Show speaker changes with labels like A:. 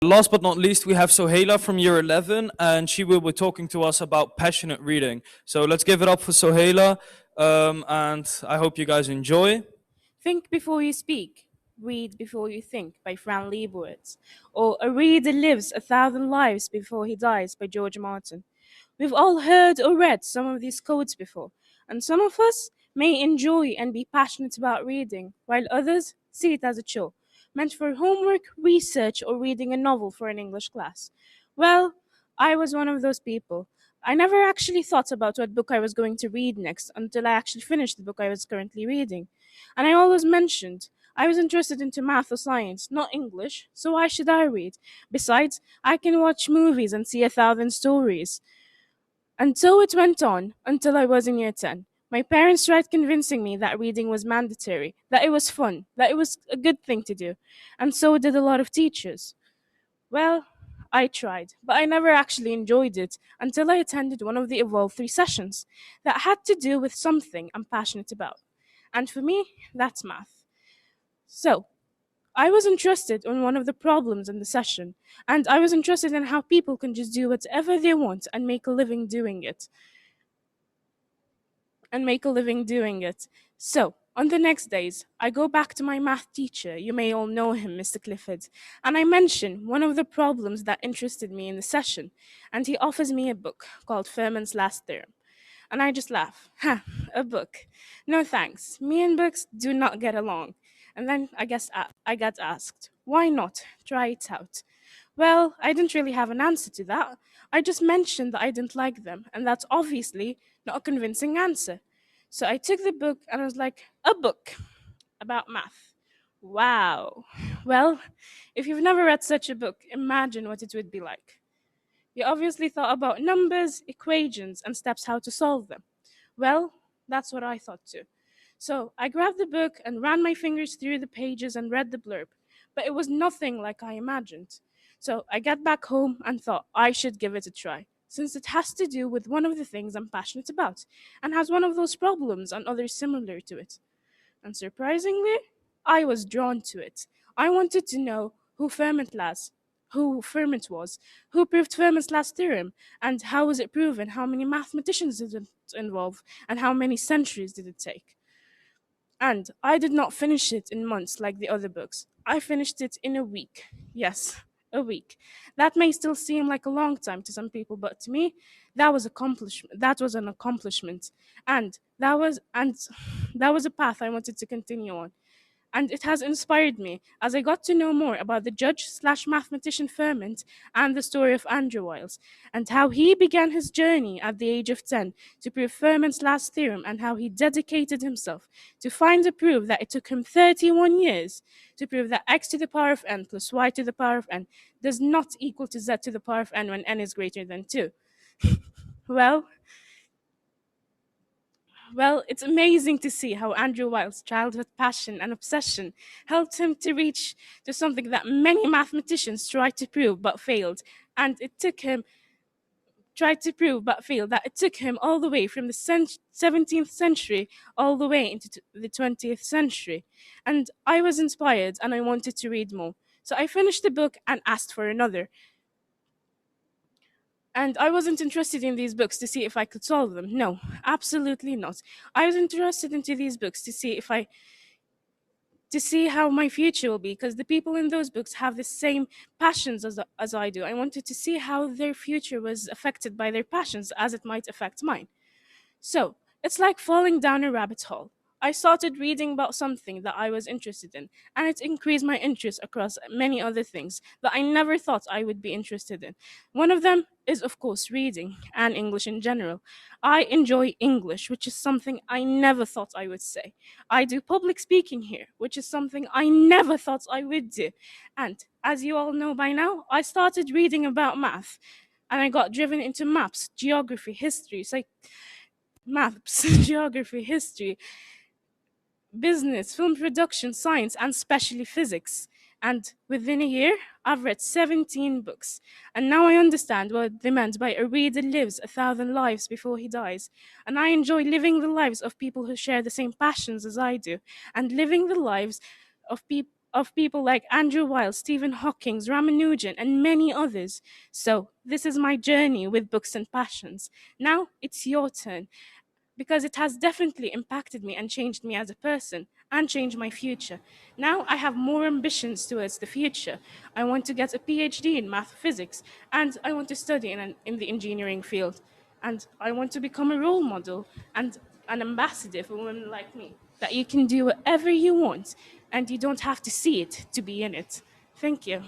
A: last but not least, we have Sohaila from year 11, and she will be talking to us about passionate reading. So let's give it up for Sohaila, and I hope you guys enjoy.
B: Think before you speak, read before you think by Fran Lebowitz, or A Reader Lives a Thousand Lives Before He Dies by George Martin. We've all heard or read some of these quotes before, and some of us may enjoy and be passionate about reading, while others see it as a chore, meant for homework, research, or reading a novel for an English class. Well, I was one of those people. I never actually thought about what book I was going to read next until I actually finished the book I was currently reading. And I always mentioned I was interested into math or science, not English, so why should I read? Besides, I can watch movies and see a thousand stories. And so it went on until I was in year 10. My parents tried convincing me that reading was mandatory, that it was fun, that it was a good thing to do, and so did a lot of teachers. Well, I tried, but I never actually enjoyed it until I attended one of the EVOLV3 sessions that had to do with something I'm passionate about. And for me, that's math. So, I was interested in one of the problems in the session, and I was interested in how people can just do whatever they want and make a living doing it. So, on the next days, I go back to my math teacher, you may all know him, Mr. Clifford, and I mention one of the problems that interested me in the session, and he offers me a book called Fermat's Last Theorem. And I just laugh. Ha, a book. No thanks. Me and books do not get along. And then I got asked, why not? Try it out. Well, I didn't really have an answer to that. I just mentioned that I didn't like them, and that's obviously not a convincing answer. So I took the book and I was like, a book about math. Wow. Well, if you've never read such a book, imagine what it would be like. You obviously thought about numbers, equations, and steps how to solve them. Well, that's what I thought too. So I grabbed the book and ran my fingers through the pages and read the blurb, but it was nothing like I imagined. So I got back home and thought I should give it a try, since it has to do with one of the things I'm passionate about, and has one of those problems and others similar to it. And surprisingly, I was drawn to it. I wanted to know who Fermat was, who proved Fermat's last theorem, and how was it proven, how many mathematicians did it involve, and how many centuries did it take. And I did not finish it in months like the other books. I finished it in a week. Yes, a week. That may still seem like a long time to some people, but to me, that was an accomplishment. And that was a path I wanted to continue on, and it has inspired me as I got to know more about the judge slash mathematician Fermat and the story of Andrew Wiles, and how he began his journey at the age of 10 to prove Fermat's last theorem, and how he dedicated himself to find a proof that it took him 31 years to prove that x to the power of n plus y to the power of n does not equal to z to the power of n when n is greater than 2. Well, Well, it's amazing to see how Andrew Wiles' childhood passion and obsession helped him to reach to something that many mathematicians tried to prove but failed. And it took him tried to prove but failed that it took him all the way from the 17th century all the way into the 20th century. And I was inspired and I wanted to read more. So I finished the book and asked for another. And I wasn't interested in these books to see if I could solve them. No, absolutely not. I was interested into these books to see how my future will be, because the people in those books have the same passions as I do. I wanted to see how their future was affected by their passions as it might affect mine. So, it's like falling down a rabbit hole. I started reading about something that I was interested in, and it increased my interest across many other things that I never thought I would be interested in. One of them is, of course, reading and English in general. I enjoy English, which is something I never thought I would say. I do public speaking here, which is something I never thought I would do. And as you all know by now, I started reading about math, and I got driven into maps, geography, history, maps, geography, history, business, film production, science, and especially physics. And within a year, I've read 17 books. And now I understand what they meant by a reader lives a thousand lives before he dies. And I enjoy living the lives of people who share the same passions as I do, and living the lives of people of people like Andrew Weil, Stephen Hawking, Ramanujan, and many others. So, this is my journey with books and passions. Now, it's your turn because it has definitely impacted me and changed me as a person and changed my future. Now I have more ambitions towards the future. I want to get a PhD in math physics and I want to study in the engineering field. And I want to become a role model and an ambassador for women like me. That you can do whatever you want and you don't have to see it to be in it. Thank you.